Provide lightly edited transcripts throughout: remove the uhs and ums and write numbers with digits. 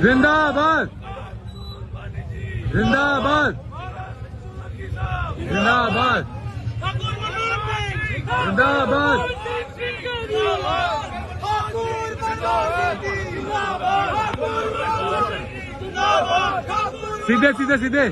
जिंदाबाद जिंदाबाद जिंदाबाद जिंदाबाद सीधे सीधे सीधे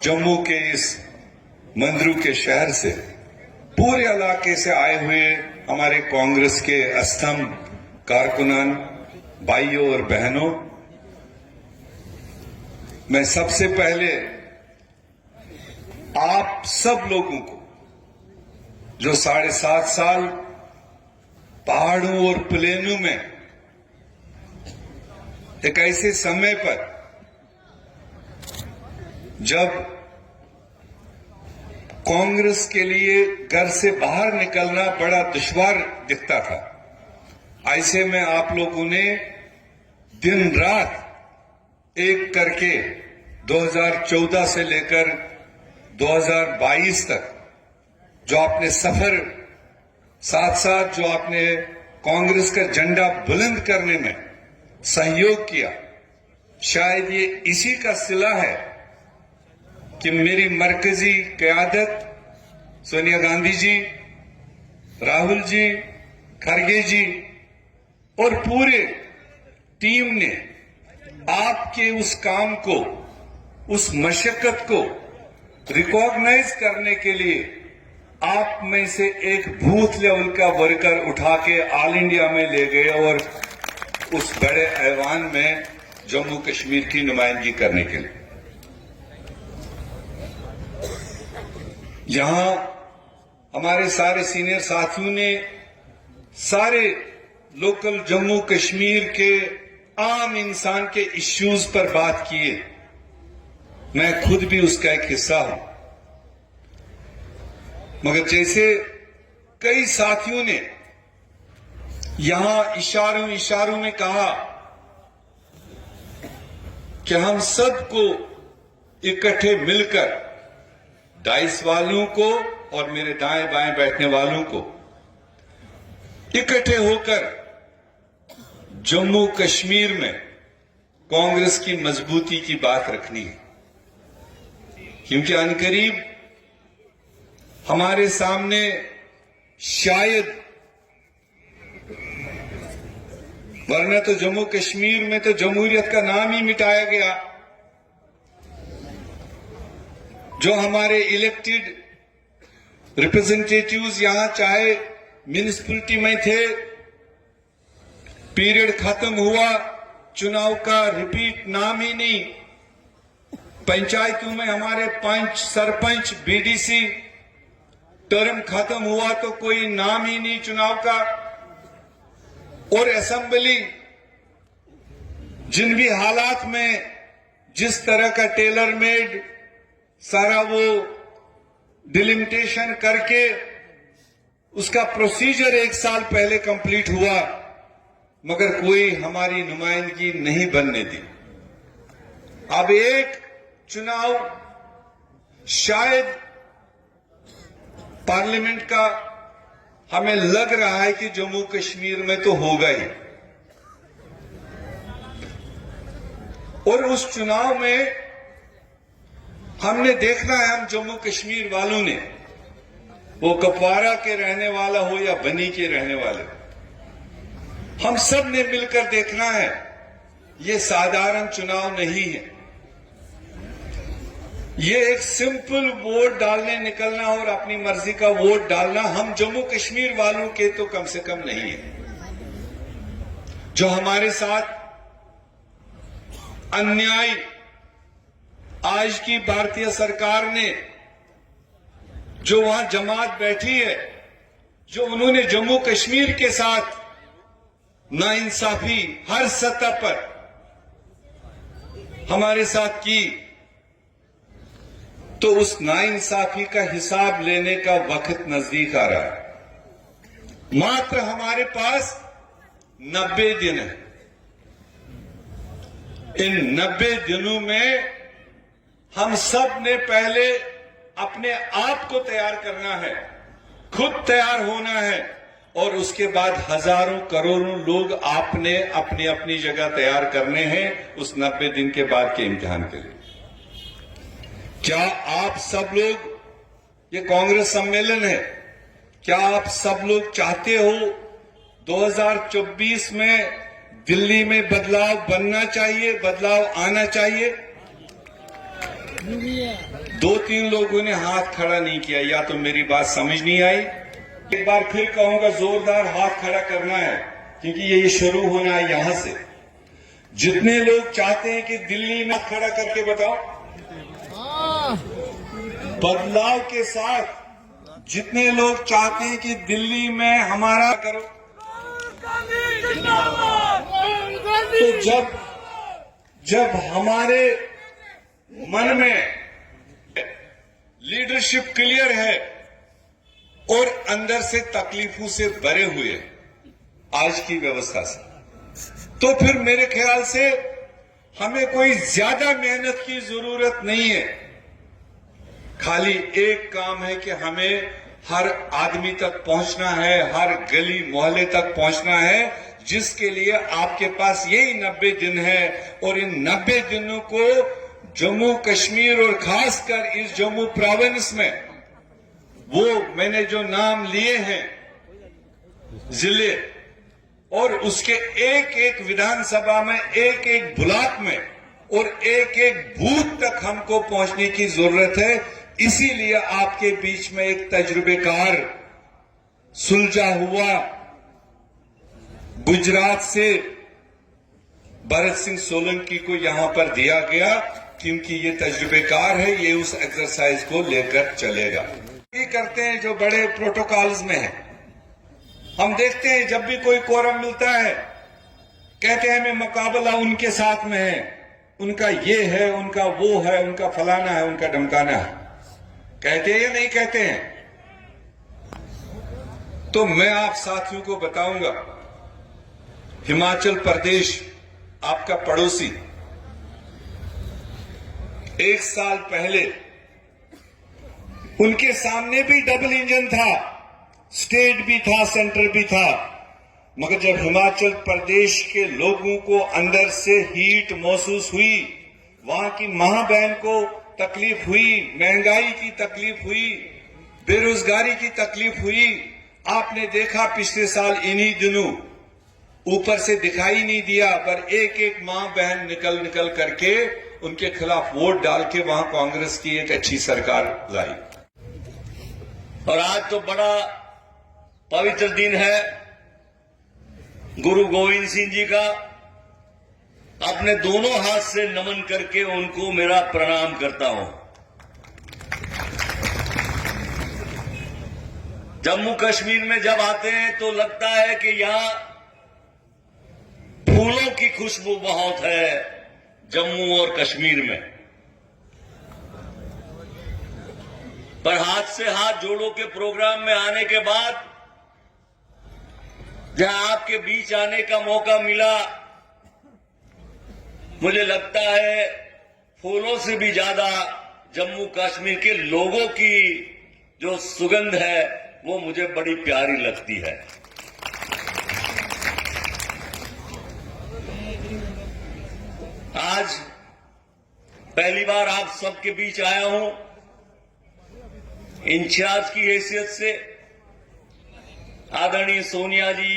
जम्मू के इस मंदरू के शहर से पूरे इलाके से आए हुए हमारे कांग्रेस के अस्थम कारकुनान भाइयों और बहनों, मैं सबसे पहले आप सब लोगों को जो 7.5 साल पहाड़ों और प्लेनों में एक ऐसे समय पर जब कांग्रेस के लिए घर से बाहर निकलना बड़ा दुश्वार दिखता था, ऐसे में आप लोगों ने दिन रात एक करके 2014 से लेकर 2022 तक जो आपने सफर साथ साथ जो आपने कांग्रेस का झंडा बुलंद करने में सहयोग किया, शायद ये इसी का सिला है कि मेरी मरकजी क़यादत सोनिया गांधी जी, राहुल जी, खरगे जी और पूरे टीम ने आपके उस काम को, उस मशक्कत को रिकॉग्नाइज करने के लिए आप में से एक बूथ लेवल का वर्कर उठा के ऑल इंडिया में ले गए और उस बड़े ऐवान में जम्मू कश्मीर की नुमाइंदगी करने के लिए। यहां हमारे सारे सीनियर साथियों ने सारे लोकल जम्मू कश्मीर के आम इंसान के इश्यूज पर बात किए, मैं खुद भी उसका एक हिस्सा हूं, मगर जैसे कई साथियों ने यहां इशारों इशारों में कहा कि हम सबको इकट्ठे मिलकर डाइस वालों को और मेरे दाएं बाएं बैठने वालों को इकट्ठे होकर जम्मू कश्मीर में कांग्रेस की मजबूती की बात रखनी है, क्योंकि अनकरीब हमारे सामने शायद, वरना तो जम्मू कश्मीर में तो जमहूरियत का नाम ही मिटाया गया। जो हमारे इलेक्टेड रिप्रेजेंटेटिव्स यहां चाहे म्यूनिसिपैलिटी में थे, पीरियड खत्म हुआ, चुनाव का रिपीट नाम ही नहीं। पंचायतों में हमारे पंच, सरपंच, बीडीसी टर्म खत्म हुआ तो कोई नाम ही नहीं चुनाव का। और असेंबली जिन भी हालात में जिस तरह का टेलर मेड सारा वो डिलिमिटेशन करके उसका प्रोसीजर 1 साल पहले कंप्लीट हुआ, मगर कोई हमारी नुमाइंदगी नहीं बनने दी। अब एक चुनाव शायद पार्लियामेंट का हमें लग रहा है कि जम्मू कश्मीर में तो होगा ही, और उस चुनाव में हमने देखना है, हम जम्मू कश्मीर वालों ने, वो कपवारा के रहने वाला हो या बनी के रहने वाले, हम सब ने मिलकर देखना है, ये साधारण चुनाव नहीं है। ये एक सिंपल वोट डालने निकलना और अपनी मर्जी का वोट डालना हम जम्मू कश्मीर वालों के तो कम से कम नहीं है। जो हमारे साथ अन्याय आज की भारतीय सरकार ने, जो वहां जमात बैठी है, जो उन्होंने जम्मू कश्मीर के साथ नाइंसाफी हर सतह पर हमारे साथ की, तो उस नाइंसाफी का हिसाब लेने का वक्त नजदीक आ रहा है। मात्र हमारे पास 90 दिन है। इन 90 दिनों में हम सब ने पहले अपने आप को तैयार करना है, खुद तैयार होना है, और उसके बाद हजारों करोड़ों लोग आपने अपनी अपनी जगह तैयार करने हैं उस 90 दिन के बाद के इम्तिहान के लिए। क्या आप सब लोग, ये कांग्रेस सम्मेलन है, क्या आप सब लोग चाहते हो 2024 में दिल्ली में बदलाव बनना चाहिए, बदलाव आना चाहिए? 2-3 लोगों ने हाथ खड़ा नहीं किया, या तो मेरी बात समझ नहीं आई। एक बार फिर कहूंगा, जोरदार हाथ खड़ा करना है, क्योंकि ये शुरू होना है यहां से। जितने लोग चाहते हैं कि दिल्ली में खड़ा करके बताओ, बदलाव के साथ जितने लोग चाहते हैं कि दिल्ली में हमारा करो, तो जब हमारे मन में लीडरशिप क्लियर है और अंदर से तकलीफों से भरे हुए आज की व्यवस्था से, तो फिर मेरे ख्याल से हमें कोई ज्यादा मेहनत की जरूरत नहीं है। खाली एक काम है कि हमें हर आदमी तक पहुंचना है, हर गली मोहल्ले तक पहुंचना है, जिसके लिए आपके पास यही 90 दिन है। और इन 90 दिनों को जम्मू कश्मीर और खासकर इस जम्मू प्रोविंस में, वो मैंने जो नाम लिए हैं जिले, और उसके एक एक विधानसभा में, एक एक ब्लॉक में और एक एक बूथ तक हमको पहुंचने की जरूरत है। इसीलिए आपके बीच में एक तजुर्बेकार, सुलझा हुआ गुजरात से भरत सिंह सोलंकी को यहां पर दिया गया, क्योंकि ये तजुर्बेकार है, ये उस एक्सरसाइज को लेकर चलेगा। ये करते हैं जो बड़े प्रोटोकॉल्स में है। हम देखते हैं जब भी कोई कोरम मिलता है, कहते हैं हमें मुकाबला उनके साथ में है, उनका ये है, उनका वो है, उनका फलाना है, उनका ढमकाना है। कहते हैं या नहीं कहते हैं? तो मैं आप साथियों को बताऊंगा, हिमाचल प्रदेश आपका पड़ोसी, 1 साल पहले उनके सामने भी डबल इंजन था, स्टेट भी था, सेंटर भी था, मगर जब हिमाचल प्रदेश के लोगों को अंदर से हीट महसूस हुई, वहां की मां बहन को तकलीफ हुई, महंगाई की तकलीफ हुई, बेरोजगारी की तकलीफ हुई, आपने देखा पिछले साल इन्हीं दिनों, ऊपर से दिखाई नहीं दिया, पर एक एक मां बहन निकल करके उनके खिलाफ वोट डाल के वहां कांग्रेस की एक अच्छी सरकार लाई। और आज तो बड़ा पवित्र दिन है गुरु गोविंद सिंह जी का। अपने दोनों हाथ से नमन करके उनको मेरा प्रणाम करता हूं। जम्मू कश्मीर में जब आते हैं तो लगता है कि यहां फूलों की खुशबू बहुत है, जम्मू और कश्मीर में। पर हाथ से हाथ जोड़ो के प्रोग्राम में आने के बाद जहां आपके बीच आने का मौका मिला, मुझे लगता है फूलों से भी ज्यादा जम्मू कश्मीर के लोगों की जो सुगंध है वो मुझे बड़ी प्यारी लगती है। आज पहली बार आप सबके बीच आया हूं इंचार्ज की हैसियत से। आदरणीय सोनिया जी,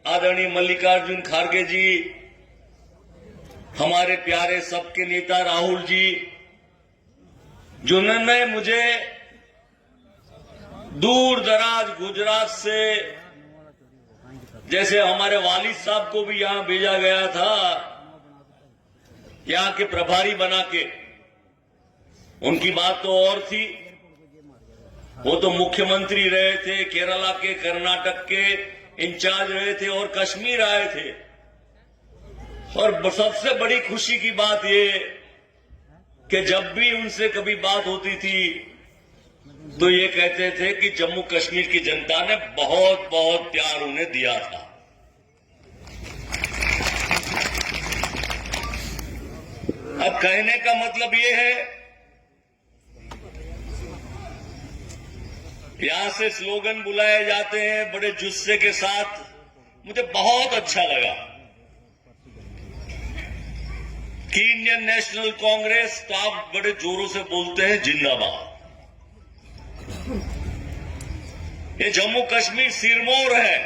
आदरणीय मल्लिकार्जुन खड़गे जी, हमारे प्यारे सबके नेता राहुल जी, जिन्होंने मुझे दूर दराज गुजरात से, जैसे हमारे वालिद साहब को भी यहां भेजा गया था यहां के प्रभारी बना के, उनकी बात तो और थी। वो तो मुख्यमंत्री रहे थे, केरला के, कर्नाटक के इंचार्ज रहे थे और कश्मीर आए थे। और सबसे बड़ी खुशी की बात ये कि जब भी उनसे कभी बात होती थी तो ये कहते थे कि जम्मू कश्मीर की जनता ने बहुत बहुत प्यार उन्हें दिया था। अब कहने का मतलब ये है, यहां से स्लोगन बुलाए जाते हैं बड़े जुस्से के साथ, मुझे बहुत अच्छा लगा कि इंडियन नेशनल कांग्रेस, तो आप बड़े जोरों से बोलते हैं जिंदाबाद। ये जम्मू कश्मीर सिरमौर है,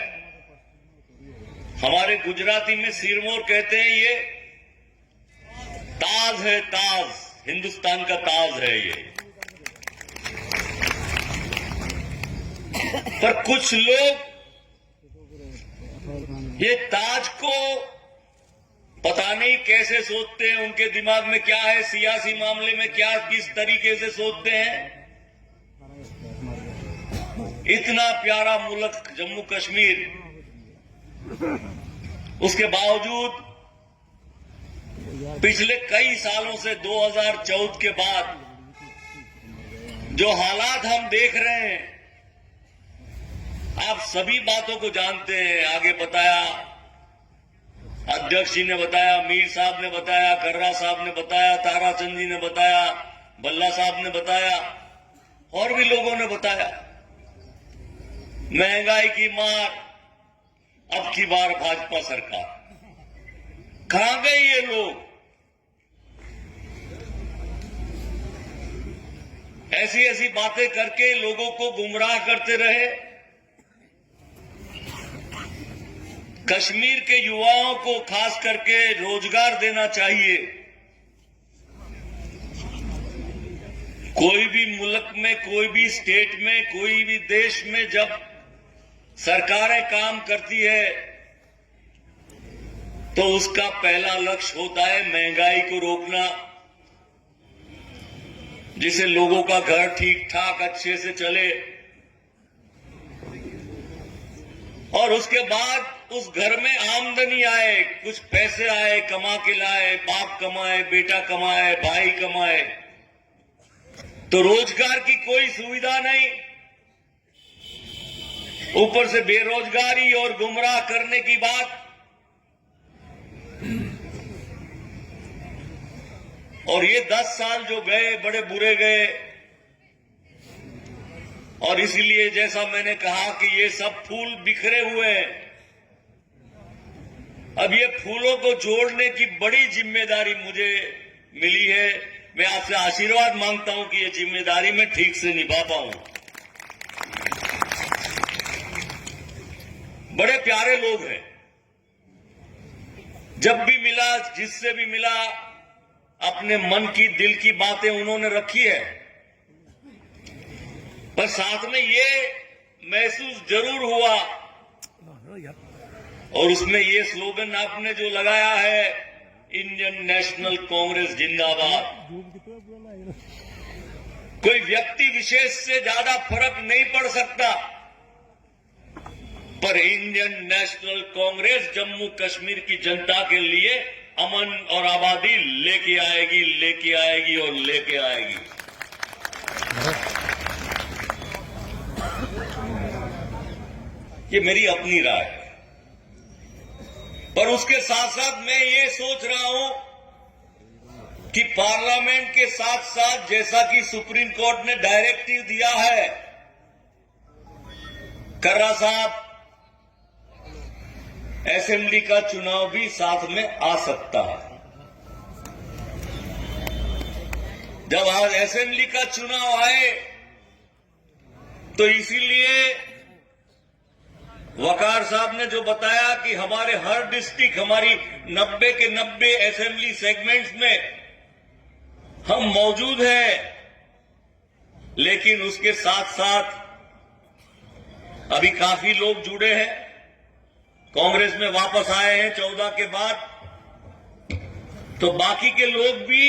हमारे गुजराती में सिरमौर कहते हैं। ये ताज है, ताज, हिंदुस्तान का ताज है ये। पर कुछ लोग ये ताज को पता नहीं कैसे सोचते हैं, उनके दिमाग में क्या है, सियासी मामले में क्या, किस तरीके से सोचते हैं। इतना प्यारा मुल्क जम्मू कश्मीर, उसके बावजूद पिछले कई सालों से 2014 के बाद जो हालात हम देख रहे हैं, आप सभी बातों को जानते हैं। आगे बताया, अध्यक्ष जी ने बताया, मीर साहब ने बताया, कर्रा साहब ने बताया, ताराचंद जी ने बताया, बल्ला साहब ने बताया, और भी लोगों ने बताया। महंगाई की मार, अब की बार भाजपा सरकार। कहां गए ये लोग? ऐसी ऐसी बातें करके लोगों को गुमराह करते रहे। कश्मीर के युवाओं को खास करके रोजगार देना चाहिए। कोई भी मुल्क में, कोई भी स्टेट में, कोई भी देश में जब सरकारें काम करती है तो उसका पहला लक्ष्य होता है महंगाई को रोकना, जिससे लोगों का घर ठीक ठाक अच्छे से चले, और उसके बाद उस घर में आमदनी आए, कुछ पैसे आए, कमा के लाए, बाप कमाए, बेटा कमाए, भाई कमाए। तो रोजगार की कोई सुविधा नहीं, ऊपर से बेरोजगारी और गुमराह करने की बात। और ये 10 साल जो गए बड़े बुरे गए, और इसीलिए जैसा मैंने कहा कि ये सब फूल बिखरे हुए हैं। अब ये फूलों को जोड़ने की बड़ी जिम्मेदारी मुझे मिली है। मैं आपसे आशीर्वाद मांगता हूं कि ये जिम्मेदारी मैं ठीक से निभा पाऊं। बड़े प्यारे लोग हैं, जब भी मिला, जिससे भी मिला, अपने मन की, दिल की बातें उन्होंने रखी है। पर साथ में ये महसूस जरूर हुआ, और उसमें ये स्लोगन आपने जो लगाया है, इंडियन नेशनल कांग्रेस जिंदाबाद। कोई व्यक्ति विशेष से ज्यादा फर्क नहीं पड़ सकता, पर इंडियन नेशनल कांग्रेस जम्मू कश्मीर की जनता के लिए अमन और आबादी लेके आएगी, लेके आएगी और लेके आएगी। ये मेरी अपनी राय है। पर उसके साथ साथ मैं ये सोच रहा हूं कि पार्लियामेंट के साथ साथ, जैसा कि सुप्रीम कोर्ट ने डायरेक्टिव दिया है, कर्रा साहब, असेंबली का चुनाव भी साथ में आ सकता है। जब आज असेंबली का चुनाव आए तो इसीलिए वकार साहब ने जो बताया कि हमारे हर डिस्ट्रिक्ट, हमारी 90 के 90 असेंबली सेगमेंट्स में हम मौजूद हैं, लेकिन उसके साथ साथ अभी काफी लोग जुड़े हैं, कांग्रेस में वापस आए हैं 14 के बाद। तो बाकी के लोग भी,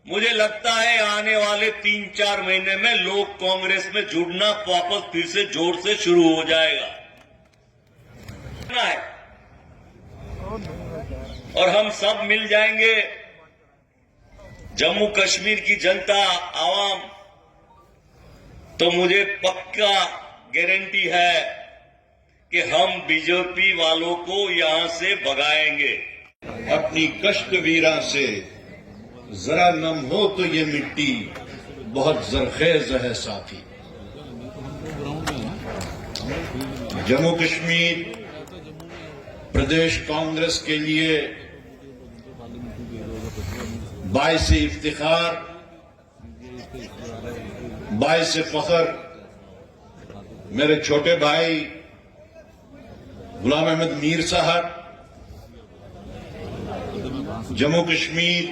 मुझे लगता है आने वाले 3-4 महीने में लोग कांग्रेस में जुड़ना वापस फिर से जोर से शुरू हो जाएगा और हम सब मिल जाएंगे। जम्मू कश्मीर की जनता, आवाम, तो मुझे पक्का गारंटी है कि हम बीजेपी वालों को यहां से भगाएंगे। अपनी कष्ट वीरा से जरा नम हो तो ये मिट्टी बहुत जरखेज है साथी। जम्मू कश्मीर प्रदेश कांग्रेस के लिए बाइस इफ्तिखार, बाइस फख्र मेरे छोटे भाई गुलाम अहमद मीर साहब, जम्मू कश्मीर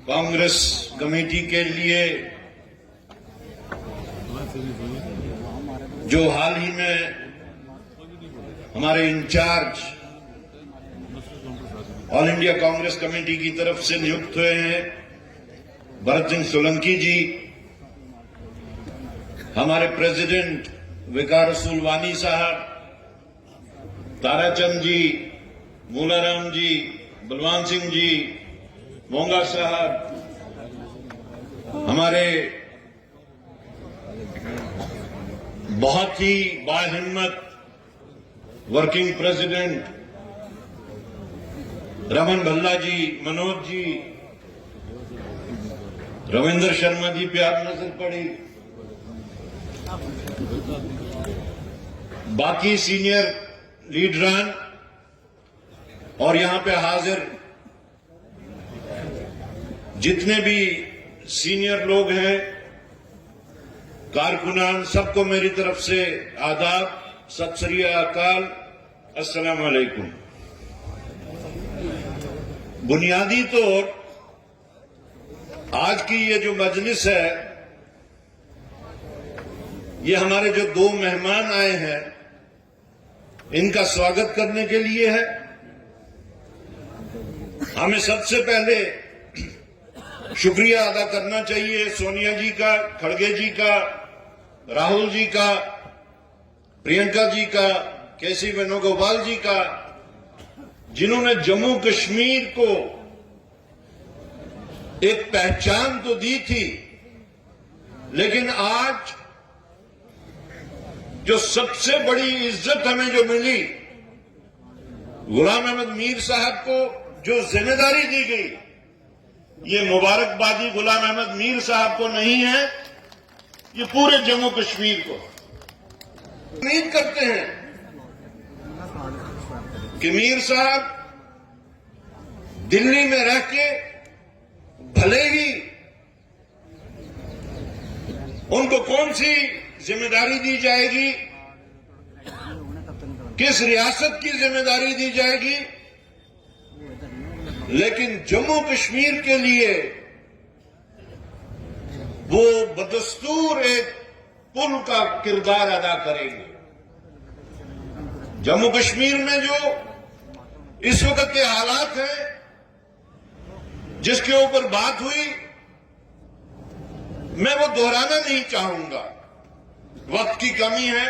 कांग्रेस कमेटी के लिए जो हाल ही में हमारे incharge all India Congress committee की तरफ से नियुक्त हुए हैं, भरत सिंह सोलंकी जी, हमारे प्रेसिडेंट विकार रसूल वानी साहब, ताराचंद जी, मूलाराम जी, बलवान सिंह जी, मोंगा साहब, हमारे बहुत ही बाहिम्मत वर्किंग प्रेसिडेंट रमन भल्ला जी, मनोज जी, रविंद्र शर्मा जी पे आप नजर पड़ी, बाकी सीनियर लीडरान और यहां पे हाजिर जितने भी सीनियर लोग हैं, कारकुनान, सबको मेरी तरफ से आदाब, सत श्री अकाल, अस्सलाम वालेकुम। बुनियादी तौर आज की ये जो मजलिस है, ये हमारे जो 2 मेहमान आए हैं इनका स्वागत करने के लिए है। हमें सबसे पहले शुक्रिया अदा करना चाहिए सोनिया जी का, खड़गे जी का, राहुल जी का, प्रियंका जी का, केसी वेणुगोपाल जी का, जिन्होंने जम्मू कश्मीर को एक पहचान तो दी थी, लेकिन आज जो सबसे बड़ी इज्जत हमें जो मिली, गुलाम अहमद मीर साहब को जो जिम्मेदारी दी गई, ये मुबारकबादी गुलाम अहमद मीर साहब को नहीं है, ये पूरे जम्मू कश्मीर को। उम्मीद करते हैं कि मीर साहब दिल्ली में रह के भले ही उनको कौन सी जिम्मेदारी दी जाएगी, किस रियासत की जिम्मेदारी दी जाएगी, लेकिन जम्मू कश्मीर के लिए वो बदस्तूर एक पुल का किरदार अदा करेंगे। जम्मू कश्मीर में जो इस वक्त के हालात हैं, जिसके ऊपर बात हुई, मैं वो दोहराना नहीं चाहूंगा, वक्त की कमी है।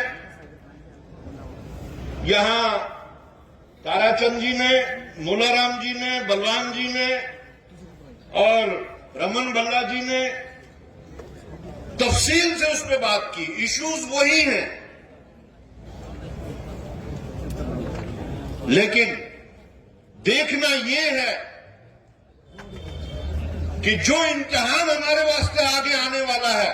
यहां ताराचंद जी ने, मूलाराम जी ने, बलवान जी ने और रमन भल्ला जी ने तफसील से उस पर बात की। इश्यूज वही हैं, लेकिन देखना यह है कि जो इम्तिहान हमारे वास्ते आगे आने वाला है,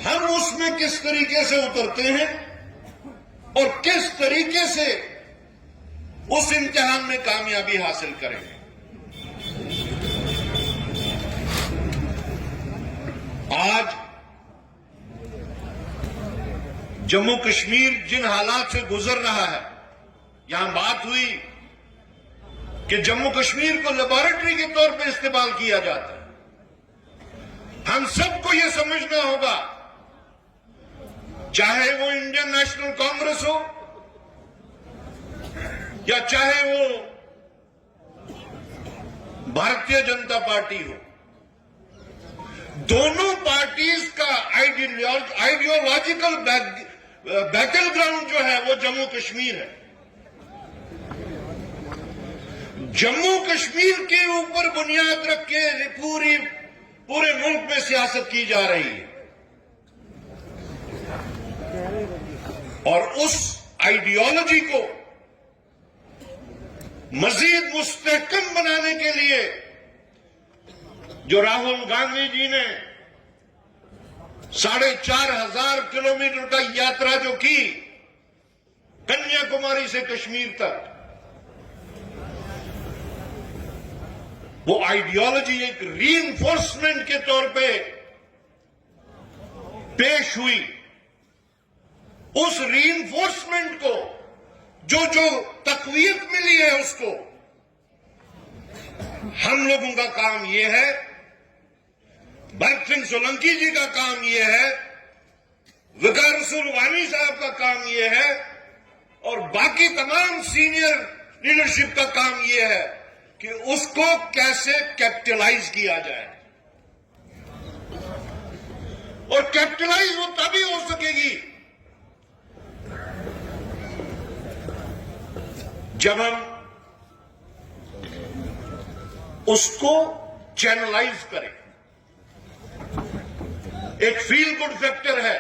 हम उसमें किस तरीके से उतरते हैं और किस तरीके से उस इम्तिहान में कामयाबी हासिल करेंगे। आज जम्मू कश्मीर जिन हालात से गुजर रहा है, यहां बात हुई कि जम्मू कश्मीर को लेबोरेटरी के तौर पर इस्तेमाल किया जाता है। हम सबको यह समझना होगा, चाहे वो इंडियन नेशनल कांग्रेस हो या चाहे वो भारतीय जनता पार्टी हो, दोनों पार्टीज का आइडियोलॉजिकल बैटल ग्राउंड जो है वो जम्मू कश्मीर है। जम्मू कश्मीर के ऊपर बुनियाद रख के पूरे मुल्क में सियासत की जा रही है और उस आइडियोलॉजी को मजीद मुस्तहकम बनाने के लिए जो राहुल गांधी जी ने 4,500 किलोमीटर का यात्रा जो की कन्याकुमारी से कश्मीर तक, वो आइडियोलॉजी एक रीइंफोर्समेंट के तौर पे पेश हुई। उस रीइंफोर्समेंट को जो तकवीत मिली है उसको हम लोगों का काम यह है, भरत सिंह सोलंकी जी का काम यह है, वकार रसूल वानी साहब का काम यह है और बाकी तमाम सीनियर लीडरशिप का काम यह है कि उसको कैसे कैपिटलाइज किया जाए। और कैपिटलाइज वो तभी हो सकेगी जब हम उसको चैनलाइज करें। एक फील गुड फैक्टर है,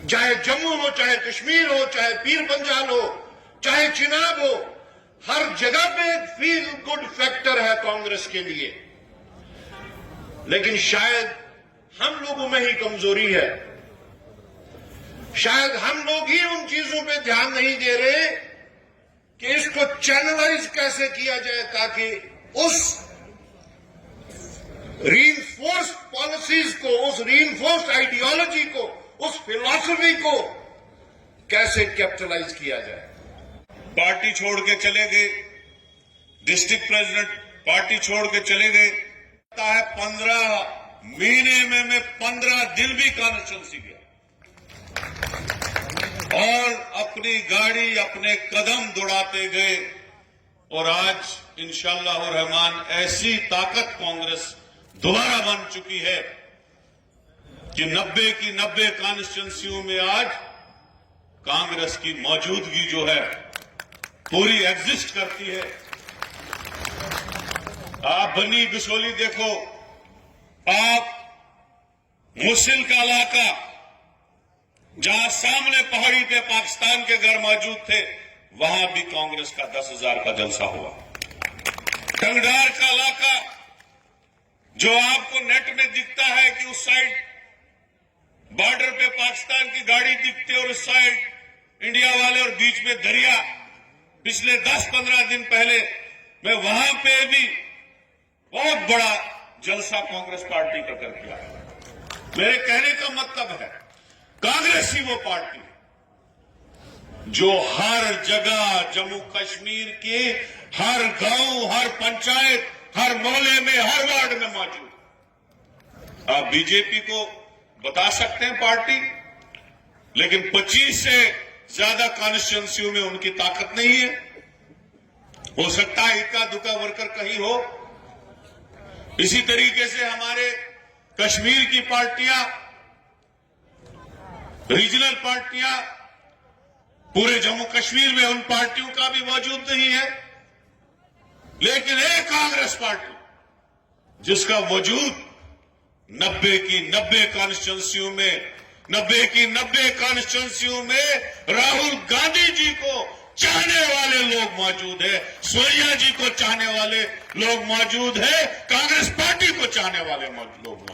चाहे जम्मू हो, चाहे कश्मीर हो, चाहे पीर पंजाल हो, चाहे चिनाब हो, हर जगह पे एक फील गुड फैक्टर है कांग्रेस के लिए। लेकिन शायद हम लोगों में ही कमजोरी है, शायद हम लोग ही उन चीजों पे ध्यान नहीं दे रहे कि इसको चैनलाइज कैसे किया जाए ताकि उस रीइंफोर्स्ड पॉलिसीज को, उस रीइंफोर्स्ड आइडियोलॉजी को, उस फिलॉसफी को कैसे कैपिटलाइज किया जाए। पार्टी छोड़ के चले गए, डिस्ट्रिक्ट प्रेसिडेंट पार्टी छोड़ के चले गए। 15 महीने में मैं 15 दिन भी कॉन्स्टिट्यूंसी गया और अपनी गाड़ी अपने कदम दौड़ाते गए और आज इंशाअल्लाह रहमान ऐसी ताकत कांग्रेस दोबारा बन चुकी है कि 90 की 90 कॉन्स्टिट्यूंसियों में आज कांग्रेस की मौजूदगी जो है पूरी एग्जिस्ट करती है। आप बनी बिसोली देखो, आप मुसिल का इलाका जहां सामने पहाड़ी पे पाकिस्तान के घर मौजूद थे, वहां भी कांग्रेस का 10,000 का जलसा हुआ। टंगडार का इलाका जो आपको नेट में दिखता है कि उस साइड बॉर्डर पे पाकिस्तान की गाड़ी दिखती है और उस साइड इंडिया वाले और बीच में दरिया, पिछले 10-15 दिन पहले मैं वहां पे भी बहुत बड़ा जलसा कांग्रेस पार्टी का कर किया। मेरे कहने का मतलब है कांग्रेस ही वो पार्टी जो हर जगह जम्मू कश्मीर के हर गांव, हर पंचायत, हर मोहल्ले में, हर वार्ड में मौजूद। आप बीजेपी को बता सकते हैं पार्टी, लेकिन 25 से ज्यादा कॉन्स्टिट्यूंसियों में उनकी ताकत नहीं है। हो सकता है इक्का दुक्का वर्कर कहीं हो। इसी तरीके से हमारे कश्मीर की पार्टियां, रीजनल पार्टियां, पूरे जम्मू कश्मीर में उन पार्टियों का भी मौजूद नहीं है। लेकिन एक कांग्रेस पार्टी जिसका वजूद 90 की 90 कॉन्स्टिट्यूंसियों में, 90 की 90 कॉन्स्टिट्यूंसियों में राहुल गांधी जी को चाहने वाले लोग मौजूद है, सोनिया जी को चाहने वाले लोग मौजूद है, कांग्रेस पार्टी को चाहने वाले लोग